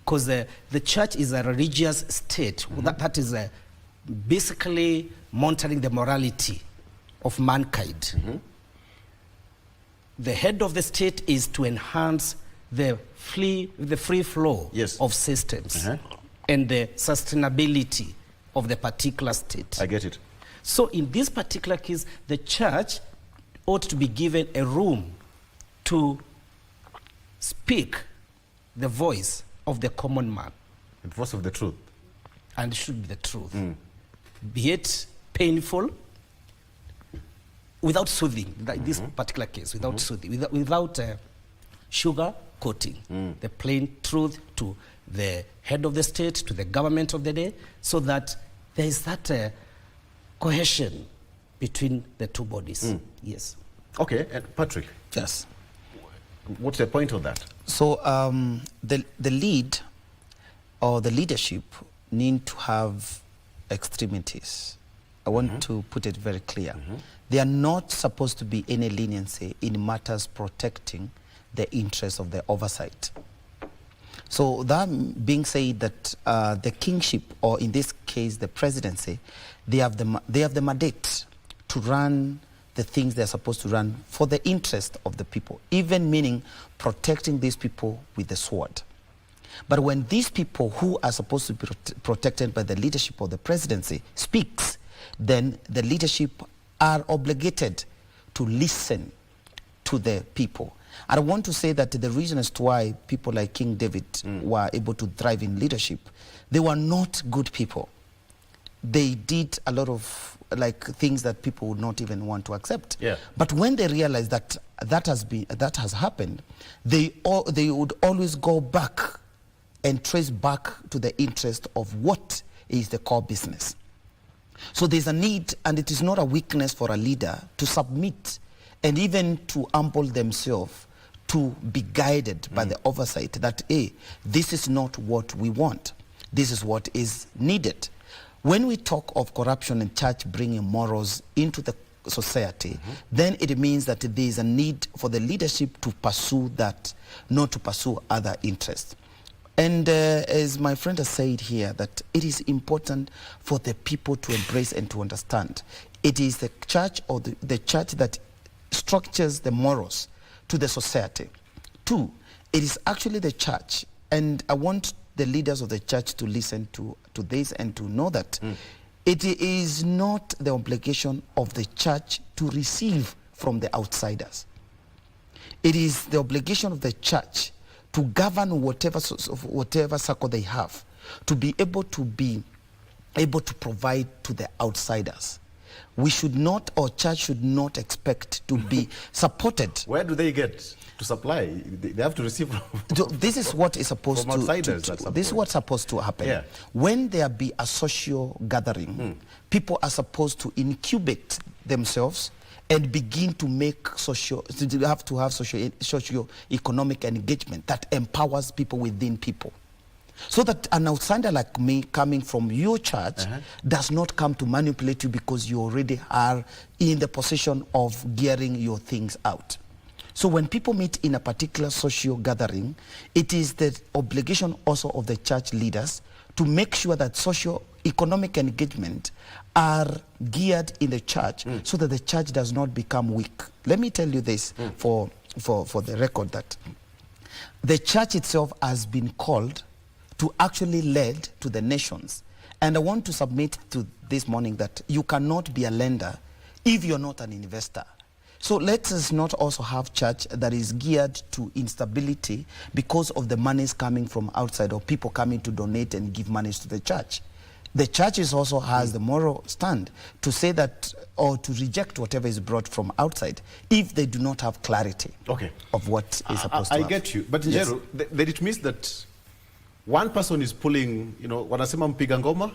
[SPEAKER 2] because the church is a religious state that is basically monitoring the morality of mankind. The head of the state is to enhance the free flow of systems and the sustainability of the particular state.
[SPEAKER 1] I get it.
[SPEAKER 2] So in this particular case, the church ought to be given a room to speak the voice of the common man.
[SPEAKER 1] The voice of the truth.
[SPEAKER 2] And it should be the truth. Be it painful, without soothing, like this particular case, without soothing, without sugar coating, the plain truth to the head of the state, to the government of the day, so that there is that cohesion between the two bodies. Yes.
[SPEAKER 1] Okay, and Patrick.
[SPEAKER 3] Yes.
[SPEAKER 1] What's the point of that?
[SPEAKER 3] So the lead or the leadership need to have extremities. I want to put it very clear. They are not supposed to be any leniency in matters protecting the interests of the oversight. So that being said, that the kingship, or in this case the presidency, they have the mandate to run the things they're supposed to run for the interest of the people, even meaning protecting these people with the sword. But when these people who are supposed to be protected by the leadership of the presidency speaks, then the leadership are obligated to listen to the people. And I want to say that the reason as to why people like King David were able to thrive in leadership, they were not good people. They did a lot of things that people would not even want to accept.
[SPEAKER 1] Yeah.
[SPEAKER 3] But when they realized that that has happened, they would always go back and trace back to the interest of what is the core business. So there's a need, and it is not a weakness for a leader to submit and even to humble themselves to be guided by the oversight that, hey, this is not what we want. This is what is needed. When we talk of corruption and church bringing morals into the society, then it means that there is a need for the leadership to pursue that, not to pursue other interests. And as my friend has said here, that it is important for the people to embrace and to understand. It is the church or the church that structures the morals to the society. 2, it is actually the church, and I want the leaders of the church to listen to this and to know that it is not the obligation of the church to receive from the outsiders. It is the obligation of the church to govern whatever circle they have, to be able to provide to the outsiders. We should not, or church should not expect to be supported.
[SPEAKER 1] Where do they get to supply? They have to receive from
[SPEAKER 3] This is what is supposed
[SPEAKER 1] from outsiders
[SPEAKER 3] this is what's supposed to happen.
[SPEAKER 1] Yeah.
[SPEAKER 3] When there be a social gathering, people are supposed to incubate themselves and begin to make socio-economic engagement that empowers people within people. So that an outsider like me coming from your church does not come to manipulate you because you already are in the position of gearing your things out. So when people meet in a particular social gathering, it is the obligation also of the church leaders to make sure that socio-economic engagement are geared in the church so that the church does not become weak. Let me tell you this for the record, that the church itself has been called to actually lead to the nations. And I want to submit to this morning that you cannot be a lender if you're not an investor. So let us not also have church that is geared to instability because of the monies coming from outside or people coming to donate and give monies to the church. The church also has the moral stand to say that, or to reject whatever is brought from outside if they do not have clarity of what is supposed to happen.
[SPEAKER 1] I get you. But Njeru, then it means that one person is pulling, wanasema mpiga ngoma,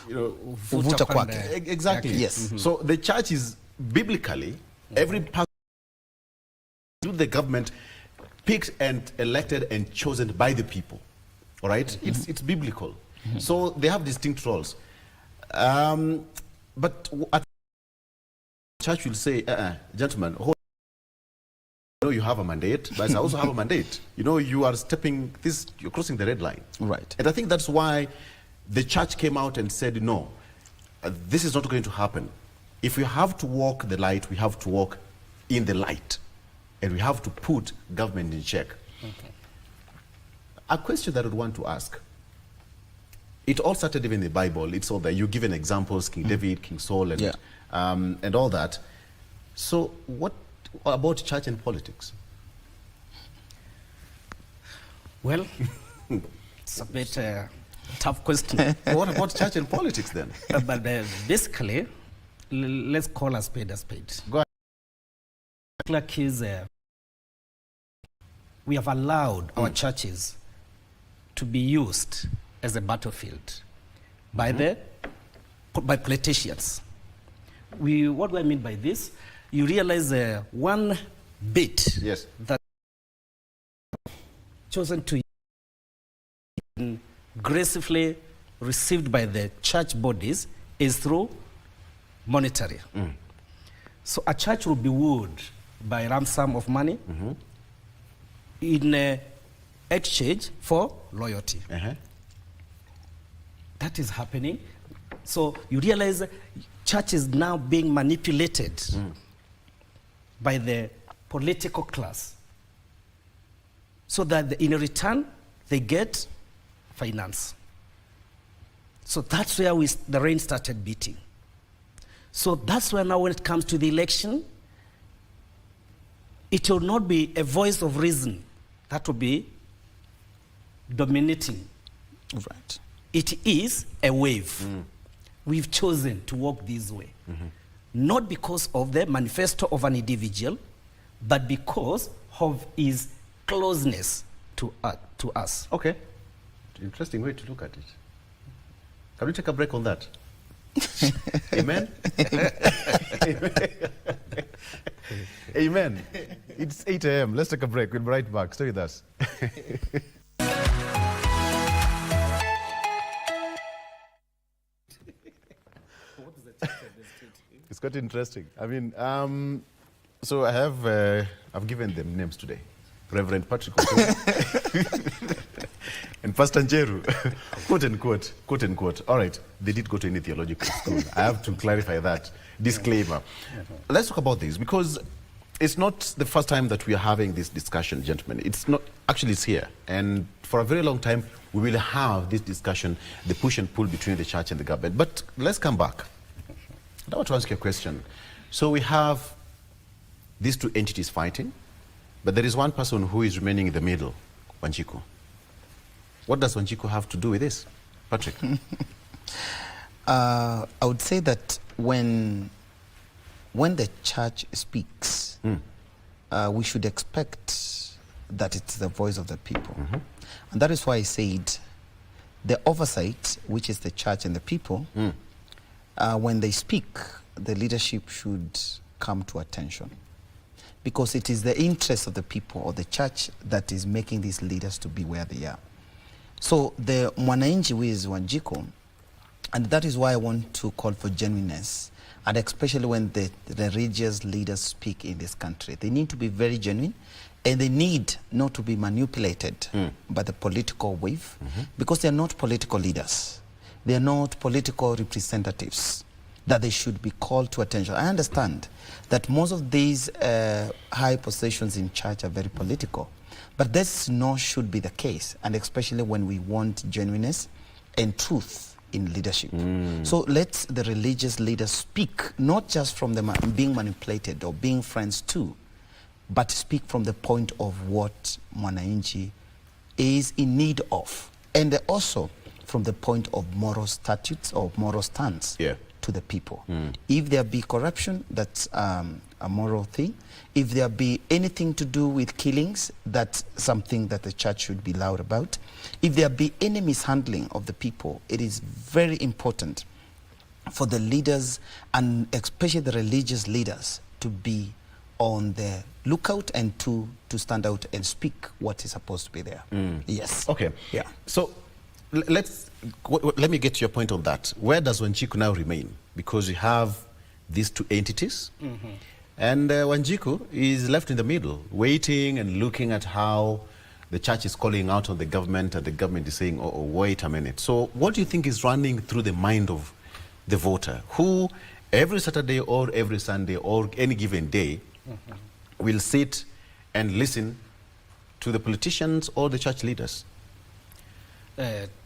[SPEAKER 3] Uvuta kwake.
[SPEAKER 1] Exactly.
[SPEAKER 3] Yes.
[SPEAKER 1] So the church is biblically, every person to the government picked and elected and chosen by the people. All right? It's biblical. So they have distinct roles. But at church will say, gentlemen, you have a mandate, but I also have a mandate. You are you're crossing the red line.
[SPEAKER 3] Right.
[SPEAKER 1] And I think that's why the church came out and said, no, this is not going to happen. If we have to walk the light, we have to walk in the light. And we have to put government in check. Okay. A question that I would want to ask. It all started even in the Bible. It's all there. You given examples, King David, King Saul, and all that. So what about church and politics?
[SPEAKER 2] Well, it's a bit tough question.
[SPEAKER 1] What about church and politics then?
[SPEAKER 2] But basically, let's call a spade a spade.
[SPEAKER 1] Go ahead.
[SPEAKER 2] Like we have allowed our churches to be used as a battlefield by politicians. What do I mean by this? You realize one bit that chosen to gracefully received by the church bodies is through monetary. So a church will be wooed by a ransom of money in exchange for loyalty. That is happening. So you realize church is now being manipulated by the political class, so that in return they get finance. So that's where the rain started beating. So that's where now when it comes to the election, it will not be a voice of reason that will be dominating.
[SPEAKER 3] Right.
[SPEAKER 2] It is a wave. We've chosen to walk this way. Not because of the manifesto of an individual, but because of his closeness to us.
[SPEAKER 1] Okay. Interesting way to look at it. Can we take a break on that? Amen? Amen. It's 8 a.m. Let's take a break. We'll be right back. Stay with us. It's quite interesting. I mean, so I have, I've given them names today. Reverend Patrick and Pastor Njeru, quote unquote. All right, they did go to any theological school. I have to clarify that. Disclaimer. Let's talk about this because it's not the first time that we are having this discussion, gentlemen. It's not, actually it's here. And for a very long time, we will have this discussion, the push and pull between the church and the government. But let's come back. I want to ask you a question. So we have these two entities fighting, but there is one person who is remaining in the middle, Wanjiku. What does Wanjiku have to do with this? Patrick?
[SPEAKER 3] I would say that when the church speaks, we should expect that it's the voice of the people. And that is why I said the oversight, which is the church and the people, when they speak, the leadership should come to attention. Because it is the interest of the people or the church that is making these leaders to be where they are. So the Mwananchi is Wanjiku, and that is why I want to call for genuineness, and especially when the religious leaders speak in this country. They need to be very genuine, and they need not to be manipulated by the political wave, because they are not political leaders. They are not political representatives that they should be called to attention. I understand that most of these high positions in church are very political, but this should be the case, and especially when we want genuineness and truth in leadership. So let the religious leaders speak, not just from them being manipulated or being friends too, but speak from the point of what Mwananchi is in need of, and also from the point of moral statutes or moral stance to the people. If there be corruption, that's a moral thing. If there be anything to do with killings, that's something that the church should be loud about. If there be any mishandling of the people, it is very important for the leaders, and especially the religious leaders, to be on the lookout and to stand out and speak what is supposed to be there. Yes.
[SPEAKER 1] Okay.
[SPEAKER 3] Yeah.
[SPEAKER 1] So let me get to your point on that. Where does Wanjiku now remain? Because you have these two entities, and Wanjiku is left in the middle, waiting and looking at how the church is calling out on the government, and the government is saying, oh, wait a minute. So what do you think is running through the mind of the voter, who every Saturday or every Sunday or any given day will sit and listen to the politicians or the church leaders?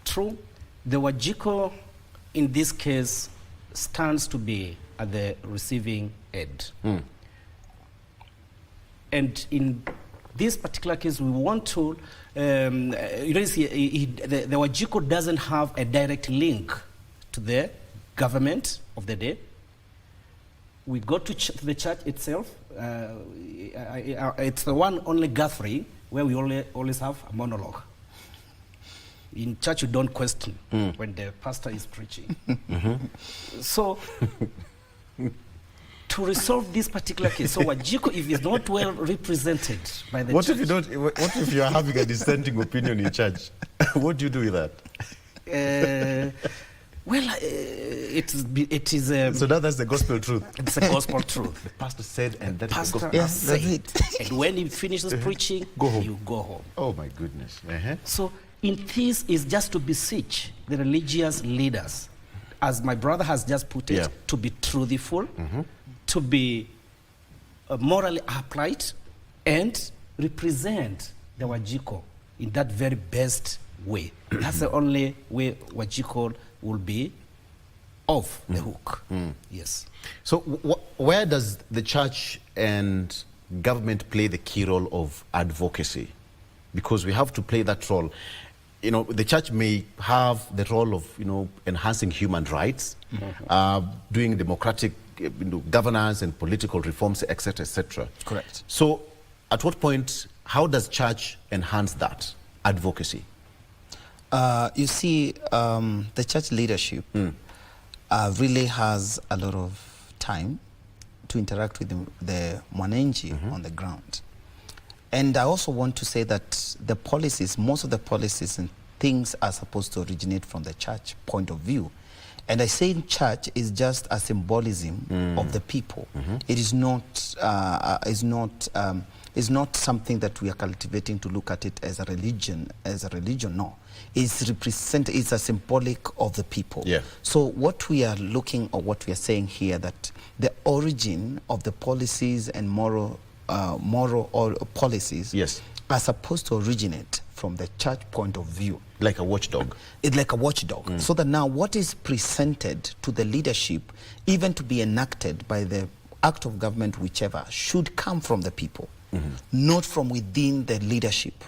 [SPEAKER 2] True. The Wanjiku, in this case, stands to be at the receiving end. And in this particular case, we want to, you know, see, the Wanjiku doesn't have a direct link to the government of the day. We go to the church itself. It's the one only gathering where we always have a monologue. In church, you don't question when the pastor is preaching. So, to resolve this particular case, so Wanjiku, if it's not well represented by the church...
[SPEAKER 1] What if you are having a dissenting opinion in church? What do you do with that? It is...
[SPEAKER 3] So that's the gospel truth.
[SPEAKER 2] It's a gospel truth.
[SPEAKER 1] The pastor said, and that is the gospel.
[SPEAKER 3] Yes, that's it.
[SPEAKER 2] And when he finishes preaching, you go home.
[SPEAKER 1] Oh my goodness.
[SPEAKER 2] So, in this is just to beseech the religious leaders, as my brother has just put it, to be truthful, to be morally upright, and represent the Wanjiku in that very best way. That's the only way Wanjiku will be off the hook. Yes.
[SPEAKER 1] So where does the church and government play the key role of advocacy? Because we have to play that role. You know, the church may have the role of, you know, enhancing human rights, doing democratic governance and political reforms, etc., etc.
[SPEAKER 3] Correct.
[SPEAKER 1] So at what point, how does church enhance that advocacy?
[SPEAKER 3] You see, the church leadership really has a lot of time to interact with the mwananchi on the ground. And I also want to say that the policies, most of the policies and things are supposed to originate from the church point of view. And I say in church is just a symbolism of the people. It is not something that we are cultivating to look at it as a religion. No, it's a symbolic of the people.
[SPEAKER 1] Yeah.
[SPEAKER 3] So what we are looking, or what we are saying here, that the origin of the policies and moral or policies are supposed to originate from the church point of view.
[SPEAKER 1] Like a watchdog.
[SPEAKER 3] It's like a watchdog. So that now what is presented to the leadership, even to be enacted by the act of government, whichever, should come from the people, not from within the leadership,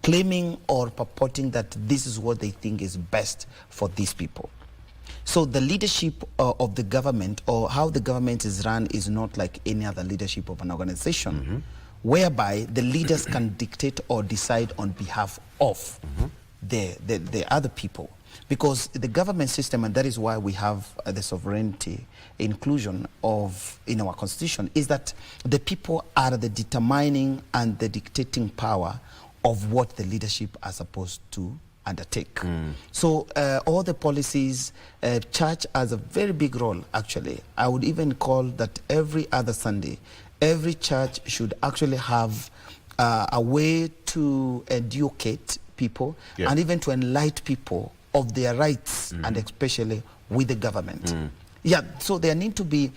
[SPEAKER 3] claiming or purporting that this is what they think is best for these people. So the leadership of the government, or how the government is run, is not like any other leadership of an organization, whereby the leaders can dictate or decide on behalf of the other people. Because the government system, and that is why we have the sovereignty inclusion in our constitution, is that the people are the determining and the dictating power of what the leadership are supposed to undertake. So all the policies, church has a very big role, actually. I would even call that every other Sunday, every church should actually have a way to educate people and even to enlighten people of their rights, and especially with the government. Yeah, so there need to be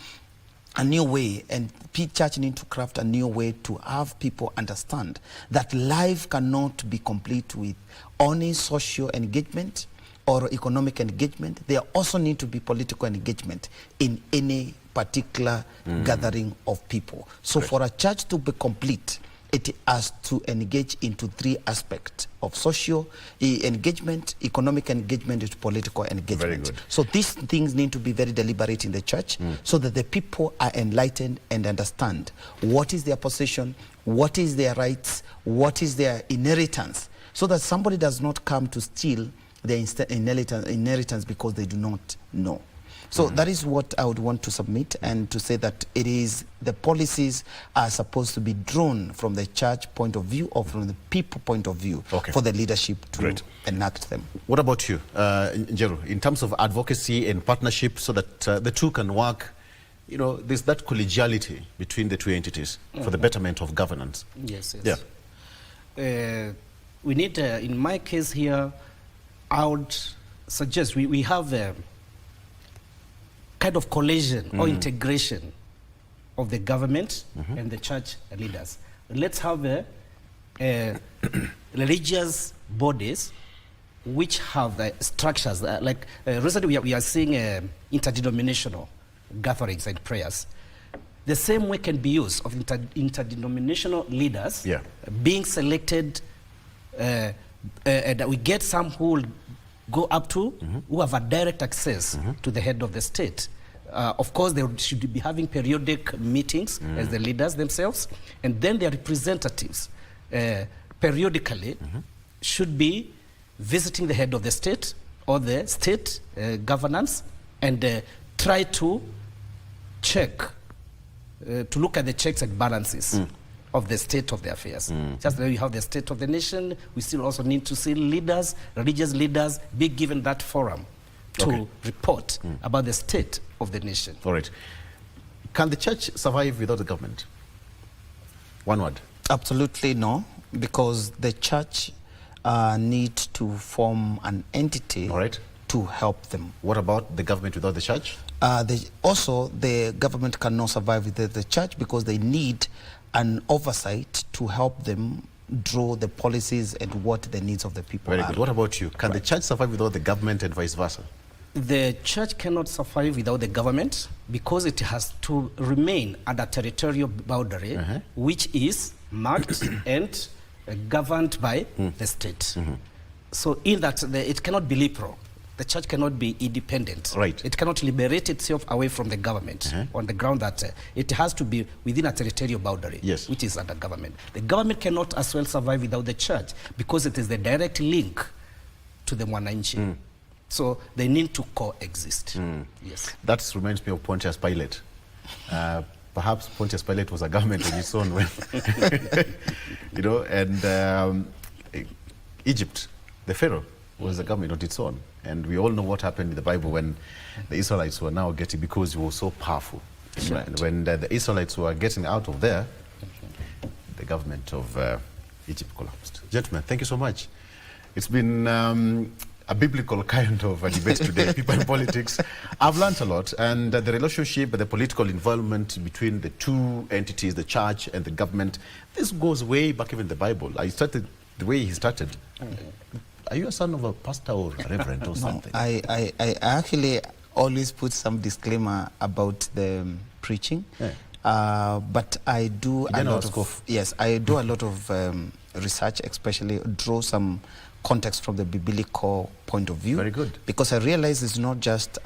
[SPEAKER 3] a new way, and church need to craft a new way to have people understand that life cannot be complete with only social engagement or economic engagement. There also need to be political engagement in any particular gathering of people. So for a church to be complete, it has to engage into three aspects of social engagement, economic engagement, and political engagement.
[SPEAKER 1] Very good.
[SPEAKER 3] So these things need to be very deliberate in the church, so that the people are enlightened and understand what is their position, what is their rights, what is their inheritance, so that somebody does not come to steal their inheritance because they do not know. So that is what I would want to submit, and to say that it is the policies are supposed to be drawn from the church point of view or from the people point of view for the leadership to enact them.
[SPEAKER 1] What about you, Njeru, in terms of advocacy and partnership, so that the two can work? You know, there's that collegiality between the two entities for the betterment of governance.
[SPEAKER 2] Yes, yes. Yeah. We need, in my case here, I would suggest we have kind of coalition or integration of the government and the church leaders. Let's have religious bodies which have the structures. Like recently we are seeing interdenominational gatherings and prayers. The same way can be used of interdenominational leaders being selected, and we get some who will go up to, who have a direct access to the head of the state. Of course, they should be having periodic meetings as the leaders themselves, and then their representatives periodically should be visiting the head of the state or the state governance, and try to check, to look at the checks and balances of the state of the affairs. Just like you have the state of the nation, we still also need to see leaders, religious leaders, be given that forum to report about the state of the nation.
[SPEAKER 1] All right. Can the church survive without the government? One word.
[SPEAKER 3] Absolutely no, because the church needs to form an entity to help them.
[SPEAKER 1] What about the government without the church?
[SPEAKER 3] Also, the government cannot survive without the church, because they need an oversight to help them draw the policies and what the needs of the people are.
[SPEAKER 1] Very good. What about you? Can the church survive without the government and vice versa?
[SPEAKER 2] The church cannot survive without the government because it has to remain under territorial boundary, which is marked and governed by the state. So in that, it cannot be liberal. The church cannot be independent.
[SPEAKER 1] Right.
[SPEAKER 2] It cannot liberate itself away from the government on the ground that it has to be within a territorial boundary,
[SPEAKER 1] Yes.
[SPEAKER 2] which is under government. The government cannot as well survive without the church because it is the direct link to the mwananchi. So they need to coexist. Yes.
[SPEAKER 1] That reminds me of Pontius Pilate. Perhaps Pontius Pilate was a government on its own when, you know, and Egypt, the Pharaoh, was a government on its own. And we all know what happened in the Bible when the Israelites were now getting, because he was so powerful.
[SPEAKER 2] Right.
[SPEAKER 1] And when the Israelites were getting out of there, the government of Egypt collapsed. Gentlemen, thank you so much. It's been a biblical kind of a debate today, people in politics. I've learned a lot, and the relationship, the political involvement between the two entities, the church and the government, this goes way back even in the Bible. I started the way he started. Are you a son of a pastor or a reverend or something?
[SPEAKER 3] I actually always put some disclaimer about the preaching, but I do a lot of I do a lot of research, especially draw some context from the biblical point of view.
[SPEAKER 1] Very good.
[SPEAKER 3] Because I realize it's not just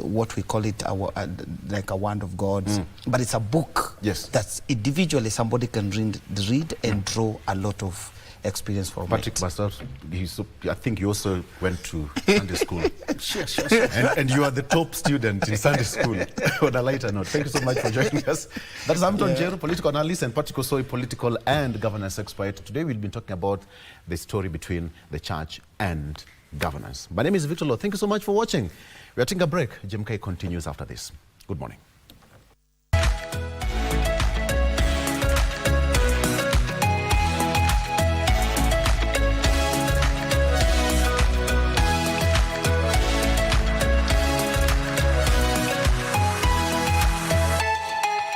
[SPEAKER 3] what we call it like a word of God, but it's a book.
[SPEAKER 1] Yes.
[SPEAKER 3] That individually somebody can read and draw a lot of experience from
[SPEAKER 1] Patrick
[SPEAKER 3] it.
[SPEAKER 1] Pastor, I think you also went to Sunday school.
[SPEAKER 2] Sure.
[SPEAKER 1] And you are the top student in Sunday school. On a lighter note, thank you so much for joining us. That is Hamilton Jero, political analyst, and Patrick Osoi, political and governance expert. Today we'll be talking about the story between the church and governance. My name is Victor Law. Thank you so much for watching. We are taking a break. GMK continues after this. Good morning.